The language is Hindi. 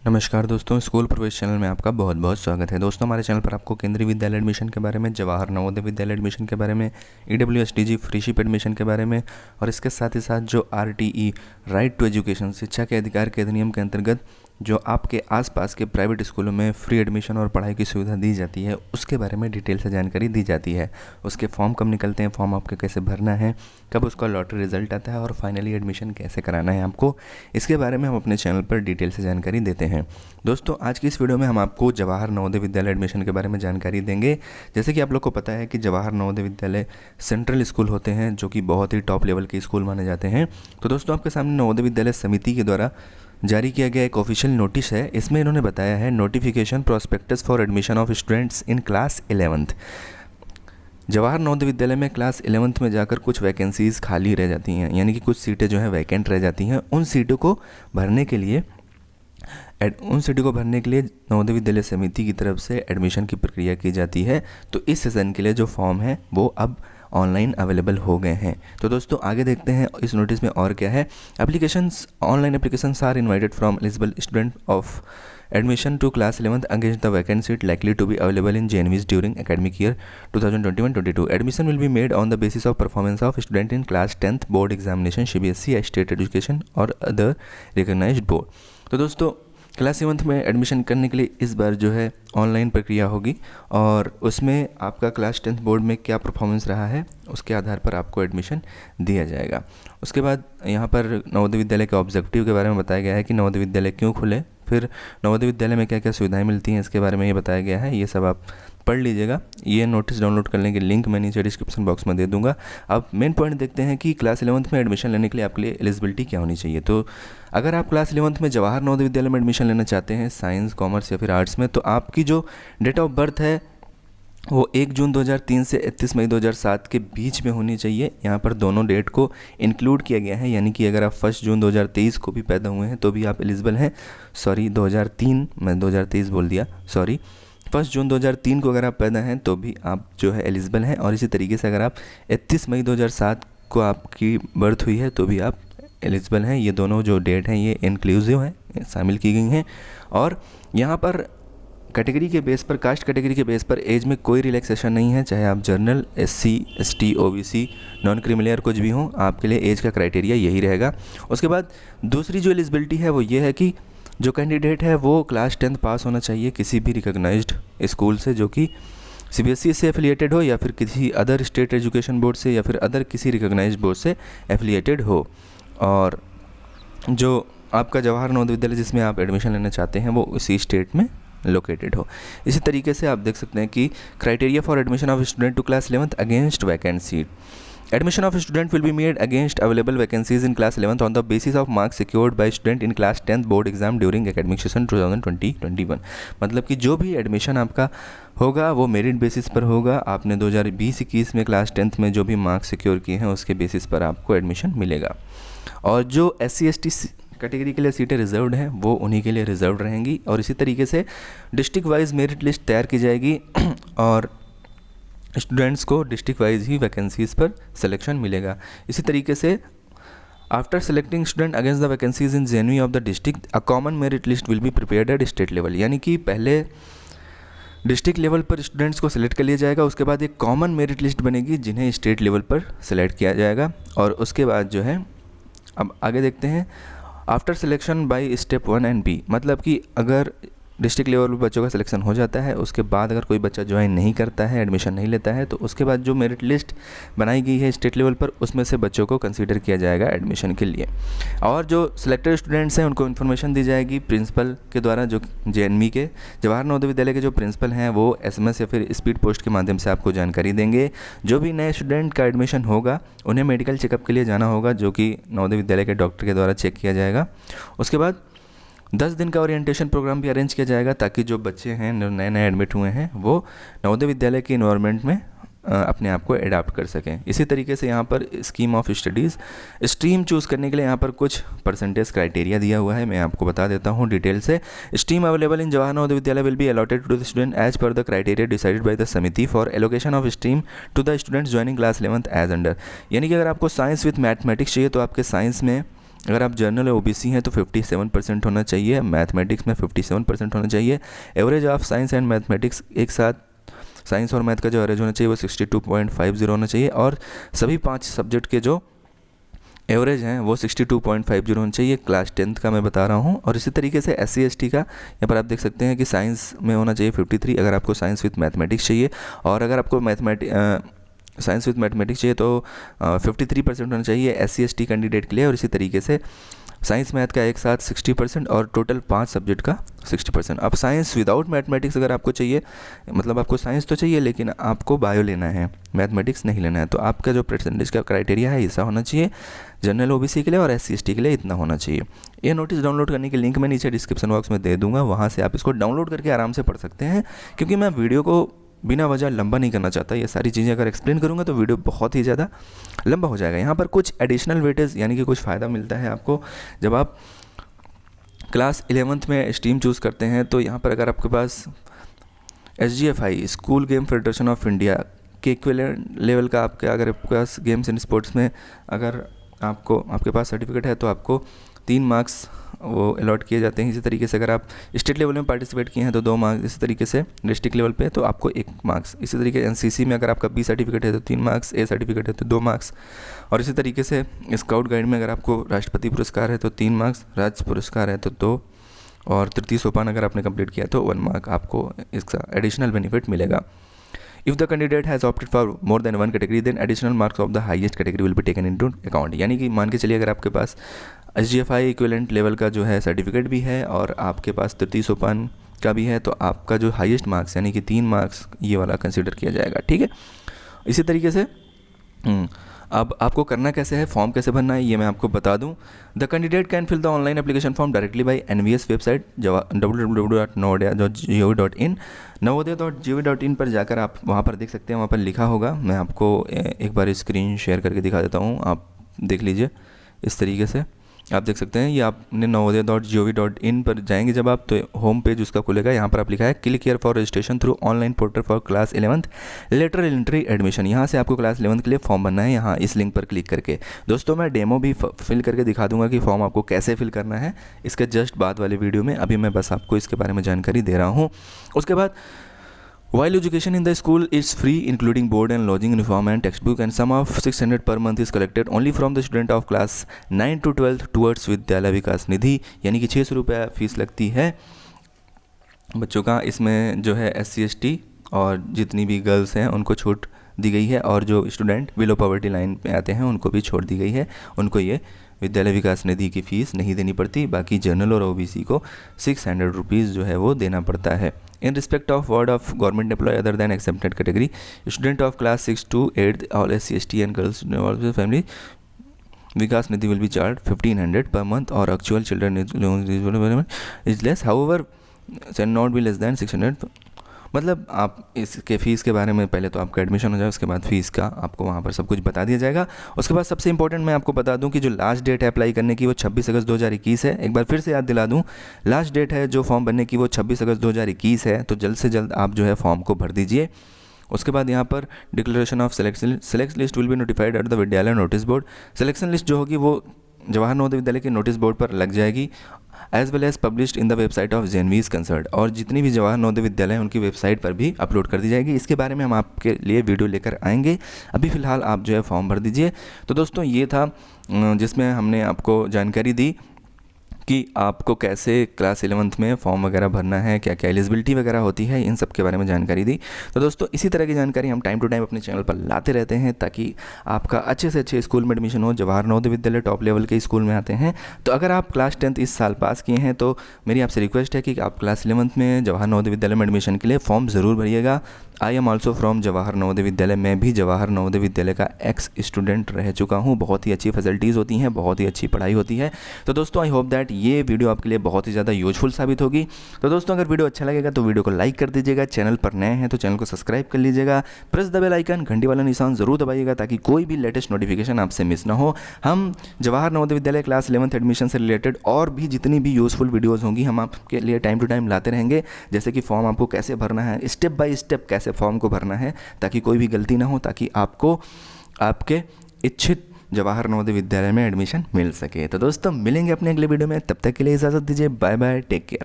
नमस्कार दोस्तों, स्कूल प्रवेश चैनल में आपका बहुत बहुत स्वागत है। दोस्तों, हमारे चैनल पर आपको केंद्रीय विद्यालय एडमिशन के बारे में, जवाहर नवोदय विद्यालय एडमिशन के बारे में, EWSDG फ्रीशिप एडमिशन के बारे में और इसके साथ ही साथ जो RTE राइट टू एजुकेशन शिक्षा के अधिकार के अधिनियम के अंतर्गत जो आपके आसपास के प्राइवेट स्कूलों में फ्री एडमिशन और पढ़ाई की सुविधा दी जाती है, उसके बारे में डिटेल से जानकारी दी जाती है। उसके फॉर्म कब निकलते हैं, फॉर्म आपके कैसे भरना है, कब उसका लॉटरी रिजल्ट आता है और फाइनली एडमिशन कैसे कराना है आपको, इसके बारे में हम अपने चैनल पर डिटेल से जानकारी देते हैं। दोस्तों, आज की इस वीडियो में हम आपको जवाहर नवोदय विद्यालय एडमिशन के बारे में जानकारी देंगे। जैसे कि आप लोग को पता है कि जवाहर नवोदय विद्यालय सेंट्रल स्कूल होते हैं जो कि बहुत ही टॉप लेवल के स्कूल माने जाते हैं। तो दोस्तों, आपके सामने नवोदय विद्यालय समिति के द्वारा जारी किया गया एक ऑफिशियल नोटिस है। इसमें इन्होंने बताया है, notification prospectus for admission of students in class 11th। Jawahar Navodaya विद्यालय में क्लास 11th में जाकर कुछ वैकेंसीज़ खाली रह जाती हैं, यानी कि कुछ सीटें जो हैं वैकेंट रह जाती हैं। उन सीटों को भरने के लिए नवोदय विद्यालय समिति की तरफ से एडमिशन की प्रक्रिया की जाती है। तो इस सेशन के लिए जो फॉर्म है वो अब ऑनलाइन अवेलेबल हो गए हैं। तो दोस्तों, आगे देखते हैं इस नोटिस में और क्या है। Online applications are invited from eligible student of admission to class 11th against the vacant seat likely to be available in JNVs during academic year 2021-22। Admission will be made on the basis of performance of student in class 10th board examination, CBSE, state education और अदर रिकॉग्नाइज्ड बोर्ड। तो दोस्तों, क्लास 7th में एडमिशन करने के लिए इस बार जो है ऑनलाइन प्रक्रिया होगी और उसमें आपका क्लास 10th बोर्ड में क्या परफॉर्मेंस रहा है उसके आधार पर आपको एडमिशन दिया जाएगा। उसके बाद यहाँ पर नवोदय विद्यालय के ऑब्जेक्टिव के बारे में बताया गया है कि नवोदय विद्यालय क्यों खुले, फिर नवोदय विद्यालय में क्या क्या सुविधाएं मिलती हैं इसके बारे में ये बताया गया है। ये सब आप पढ़ लीजिएगा। ये नोटिस डाउनलोड करने की लिंक मैं नीचे डिस्क्रिप्शन बॉक्स में दे दूंगा। अब मेन पॉइंट देखते हैं कि क्लास 11th में एडमिशन लेने के लिए आपके लिए एलिजिबिलिटी क्या होनी चाहिए। तो अगर आप क्लास 11th में जवाहर नवोदय विद्यालय में एडमिशन लेना चाहते हैं, साइंस, कॉमर्स या फिर आर्ट्स में, तो आपकी जो डेट ऑफ बर्थ है वो 1 जून 2003 से 31 मई 2007 के बीच में होनी चाहिए। यहाँ पर दोनों डेट को इंक्लूड किया गया है, यानी कि अगर आप 1 जून 2023 को भी पैदा हुए हैं तो भी आप एलिजिबल हैं। 2003, मैं 2023 बोल दिया, 1 जून 2003 को अगर आप पैदा हैं तो भी आप जो है एलिजिबल हैं। और इसी तरीके से अगर आप 31 मई 2007 को आपकी बर्थ हुई है तो भी आप एलिजिबल हैं। ये दोनों जो डेट हैं ये इंक्लूसिव हैं, शामिल की गई हैं। और यहाँ पर कैटेगरी के बेस पर, कास्ट कैटेगरी के बेस पर एज में कोई रिलैक्सेशन नहीं है, चाहे आप journal, SC, ST, OBC, non creamy layer कुछ भी हों, आपके लिए एज का क्राइटेरिया यही रहेगा। उसके बाद दूसरी जो एलिजिबिलिटी है वो ये है कि जो कैंडिडेट है वो क्लास 10th पास होना चाहिए किसी भी रिकॉग्नाइज्ड स्कूल से, जो कि CBSE से एफिलिएटेड हो या फिर किसी अदर स्टेट एजुकेशन बोर्ड से या फिर अदर किसी रिकॉग्नाइज्ड बोर्ड से एफिलिएटेड हो। और जो आपका जवाहर नवोदय विद्यालय जिसमें आप एडमिशन लेना चाहते हैं वो उसी स्टेट में लोकेटेड हो। इसी तरीके से आप देख सकते हैं कि criteria for admission of student to class 11th against vacant seat. Admission of student will be made against available vacancies in class 11th on the basis of marks secured by student in class 10th board exam during academic session 2020-21। मतलब कि जो भी एडमिशन आपका होगा वो मेरिट बेसिस पर होगा। आपने 2020-21 में क्लास 10th में जो भी मार्क्स सिक्योर किए हैं उसके बेसिस पर आपको एडमिशन मिलेगा। और जो SC/ST कैटेगरी के लिए सीटें रिजर्व्ड हैं वो उन्हीं के लिए रिजर्व्ड रहेंगी। और इसी तरीके से डिस्ट्रिक्ट वाइज मेरिट लिस्ट तैयार की जाएगी और स्टूडेंट्स को डिस्ट्रिक्ट वाइज ही वैकेंसीज़ पर सिलेक्शन मिलेगा। इसी तरीके से after selecting student against the vacancies in JNV of the district, a common merit list will be prepared at state level. यानी कि पहले डिस्ट्रिक्ट लेवल पर स्टूडेंट्स को सिलेक्ट कर लिया जाएगा, उसके बाद एक कॉमन मेरिट लिस्ट बनेगी जिन्हें स्टेट लेवल पर सिलेक्ट किया जाएगा। और उसके बाद जो है, अब आगे देखते हैं, after selection by step 1 and B, मतलब कि अगर डिस्ट्रिक्ट लेवल पर बच्चों का सिलेक्शन हो जाता है, उसके बाद अगर कोई बच्चा ज्वाइन नहीं करता है, एडमिशन नहीं लेता है, तो उसके बाद जो मेरिट लिस्ट बनाई गई है स्टेट लेवल पर उसमें से बच्चों को कंसीडर किया जाएगा एडमिशन के लिए। और जो सिलेक्टेड स्टूडेंट्स हैं उनको इन्फॉर्मेशन दी जाएगी प्रिंसिपल के द्वारा। जो JNV के जवाहर नवोदय विद्यालय के जो प्रिंसिपल हैं वो SMS या फिर स्पीड पोस्ट के माध्यम से आपको जानकारी देंगे। जो भी नए स्टूडेंट का एडमिशन होगा उन्हें मेडिकल चेकअप के लिए जाना होगा, जो कि नवोदय विद्यालय के डॉक्टर के द्वारा चेक किया जाएगा। उसके बाद 10 दिन का ओरिएंटेशन प्रोग्राम भी अरेंज किया जाएगा ताकि जो बच्चे हैं नए नए एडमिट हुए हैं वो नवोदय विद्यालय के इन्वायरमेंट में अपने आप को एडाप्ट कर सकें। इसी तरीके से यहाँ पर scheme of studies, stream choose करने के लिए यहाँ पर कुछ परसेंटेज क्राइटेरिया दिया हुआ है, मैं आपको बता देता हूँ डिटेल से। Stream available in Jawahar Navodaya Vidyalaya will be allotted to the student as per the criteria decided by the Samiti for allocation of stream to the students joining class 11th as under. यानी कि अगर आपको साइंस विथ मैथमेटिक्स चाहिए तो आपके साइंस में अगर आप जनरल या ओबीसी हैं तो 57% होना चाहिए, मैथमेटिक्स में 57% होना चाहिए। Average of science and mathematics एक साथ साइंस और मैथ का जो एवरेज होना चाहिए वो 62.50 होना चाहिए, और सभी 5 सब्जेक्ट के जो एवरेज हैं वो 62.50 होना चाहिए। क्लास 10th का मैं बता रहा हूँ। और इसी तरीके से SC/ST का यहाँ पर आप देख सकते हैं कि साइंस में होना चाहिए 53, अगर आपको साइंस विथ मैथमेटिक्स चाहिए, और अगर आपको साइंस विथ मैथमेटिक्स चाहिए तो 53% होना चाहिए SC/ST कैंडिडेट के लिए। और इसी तरीके से साइंस मैथ का एक साथ 60% और टोटल 5 सब्जेक्ट का 60%। अब साइंस विदाउट मैथमेटिक्स अगर आपको चाहिए, मतलब आपको साइंस तो चाहिए लेकिन आपको बायो लेना है, मैथमेटिक्स नहीं लेना है, तो आपका जो परसेंटेज का क्राइटेरिया है ऐसा होना चाहिए जनरल ओबीसी के लिए, और SC/ST के लिए इतना होना चाहिए। ये नोटिस डाउनलोड करने की लिंक मैं नीचे डिस्क्रिप्शन बॉक्स में दे दूँगा, वहाँ से आप इसको डाउनलोड करके आराम से पढ़ सकते हैं, क्योंकि मैं वीडियो को बिना वजह लंबा नहीं करना चाहता। ये सारी चीज़ें अगर एक्सप्लेन करूँगा तो वीडियो बहुत ही ज़्यादा लंबा हो जाएगा। यहाँ पर कुछ एडिशनल वेटेज यानी कि कुछ फ़ायदा मिलता है आपको जब आप क्लास 11th में स्ट्रीम चूज़ करते हैं। तो यहाँ पर अगर आपके पास SGFI school game federation of India के इक्विवेलेंट लेवल का अगर आपके पास गेम्स एंड स्पोर्ट्स में अगर आपके पास सर्टिफिकेट है तो आपको 3 मार्क्स वो अलॉट किए जाते हैं। इसी तरीके से अगर आप स्टेट लेवल में पार्टिसिपेट किए हैं तो 2 मार्क्स, इसी तरीके से डिस्ट्रिक्ट लेवल पे तो आपको 1 मार्क्स, इसी तरीके NCC में अगर आपका B सर्टिफिकेट है तो 3 मार्क्स, A सर्टिफिकेट है तो 2 मार्क्स, और इसी तरीके से स्काउट गाइड में अगर आपको राष्ट्रपति पुरस्कार है तो 3 मार्क्स, राज्य पुरस्कार है तो 2, और तृतीय सोपान अगर आपने कंप्लीट किया तो 1 मार्क आपको इसका एडिशनल बेनिफिट मिलेगा। If the candidate has opted for more than one category, then additional marks of the highest category will be taken into account। यानी कि मान के चलिए अगर आपके पास SGFI इक्विवेलेंट लेवल का जो है सर्टिफिकेट भी है और आपके पास तृतीय सोपान का भी है, तो आपका जो हाईएस्ट मार्क्स यानी कि 3 मार्क्स ये वाला कंसिडर किया जाएगा। ठीक है, इसी तरीके से अब आपको करना कैसे है, फॉर्म कैसे भरना है ये मैं आपको बता दूं। The candidate can fill the online application form directly by NVS website www.navodaya.gov.in। navodaya.gov.in पर जाकर आप वहाँ पर देख सकते हैं, वहाँ पर लिखा होगा, मैं आपको एक बार स्क्रीन शेयर करके दिखा देता हूँ, आप देख लीजिए। इस तरीके से आप देख सकते हैं, ये आपने navodaya.gov.in पर जाएंगे जब आप तो होम पेज उसका खुलेगा। यहाँ पर आप लिखा है click here for registration through online portal for class 11th lateral entry admission. यहाँ से आपको क्लास 11th के लिए फॉर्म भरना है, यहाँ इस लिंक पर क्लिक करके। दोस्तों मैं डेमो भी फिल करके दिखा दूंगा कि फॉर्म आपको कैसे फिल करना है इसके जस्ट बाद वाले वीडियो में, अभी मैं बस आपको इसके बारे में जानकारी दे रहा हूँ। उसके बाद While education in the school is free, including board and lodging, uniform and textbook, and sum of 600 per month is collected only from the student of class 9 to 12 towards विद्यालय विकास निधि, यानी कि 600 रुपये फीस लगती है बच्चों का। इसमें जो है SC/ST और जितनी भी गर्ल्स हैं उनको छूट दी गई है, और जो स्टूडेंट बिलो पॉवर्टी लाइन पे आते हैं उनको भी छोड़ दी गई है, उनको ये विद्यालय विकास निधि की फ़ीस नहीं देनी पड़ती। बाकी जनरल और OBC को 600 रुपीज़ जो है वो देना पड़ता है। In respect of word of government employee other than exempted category, student of class 6 to 8 all SC/ST and girls family Vikas Nidhi will be charged 1500 per month, or actual children is less, however shall not be less than 600। मतलब आप इसके फ़ीस के बारे में पहले तो आपका एडमिशन हो जाए, उसके बाद फ़ीस का आपको वहाँ पर सब कुछ बता दिया जाएगा। उसके बाद सबसे इंपॉर्टेंट मैं आपको बता दूं कि जो लास्ट डेट है अप्लाई करने की वो 26 अगस्त 2021 है। एक बार फिर से याद दिला दूं, लास्ट डेट है जो फॉर्म भरने की वो 26 अगस्त 2021 है, तो जल्द से जल्द आप जो है फॉर्म को भर दीजिए। उसके बाद यहाँ पर declaration of select list will be notified at the विद्यालय नोटिस बोर्ड। सिलेक्शन लिस्ट जो होगी वो जवाहर नवोदय विद्यालय के नोटिस बोर्ड पर लग जाएगी, as well as published in the website of JNV's concern, और जितनी भी जवाहर नवोदय विद्यालय उनकी वेबसाइट पर भी अपलोड कर दी जाएगी। इसके बारे में हम आपके लिए वीडियो लेकर आएंगे, अभी फ़िलहाल आप जो है फॉर्म भर दीजिए। तो दोस्तों ये था जिसमें हमने आपको जानकारी दी कि आपको कैसे क्लास 11th में फॉर्म वगैरह भरना है, क्या क्या एलिजिबिलिटी वगैरह होती है, इन सब के बारे में जानकारी दी। तो दोस्तों इसी तरह की जानकारी हम टाइम टू टाइम अपने चैनल पर लाते रहते हैं ताकि आपका अच्छे से अच्छे स्कूल में एडमिशन हो। जवाहर नवोदय विद्यालय टॉप लेवल के स्कूल में आते हैं। तो अगर आप क्लास 10th इस साल पास किए हैं तो मेरी आपसे रिक्वेस्ट है कि आप क्लास 11th में जवाहर नवोदय विद्यालय में एडमिशन के लिए फॉर्म ज़रूर भरिएगा। I am also from Jawahar Navodaya Vidyalaya, मैं भी जवाहर नवोदय विद्यालय का एक्स स्टूडेंट रह चुका हूँ। बहुत ही अच्छी फैसिलिटीज़ होती हैं, बहुत ही अच्छी पढ़ाई होती है। तो दोस्तों आई होप दैट ये वीडियो आपके लिए बहुत ही ज़्यादा यूजफुल साबित होगी। तो दोस्तों अगर वीडियो अच्छा लगेगा तो वीडियो को लाइक कर दीजिएगा, चैनल पर नए हैं तो चैनल को सब्सक्राइब कर लीजिएगा, प्रेस द बेल आइकन घंटी वाला निशान ज़रूर दबाइएगा ताकि कोई भी लेटेस्ट नोटिफिकेशन आपसे मिस ना हो। हम जवाहर नवोदय विद्यालय क्लास 11th एडमिशन से रिलेटेड और भी जितनी भी यूजफुल वीडियोज़ होंगी हम आपके लिए टाइम टू टाइम लाते रहेंगे, जैसे कि फॉर्म आपको कैसे भरना है, स्टेप बाय स्टेप कैसे फॉर्म को भरना है ताकि कोई भी गलती ना हो, ताकि आपको आपके इच्छित जवाहर नवोदय विद्यालय में एडमिशन मिल सके। तो दोस्तों मिलेंगे अपने अगले वीडियो में, तब तक के लिए इजाज़त दीजिए, बाय बाय, टेक केयर।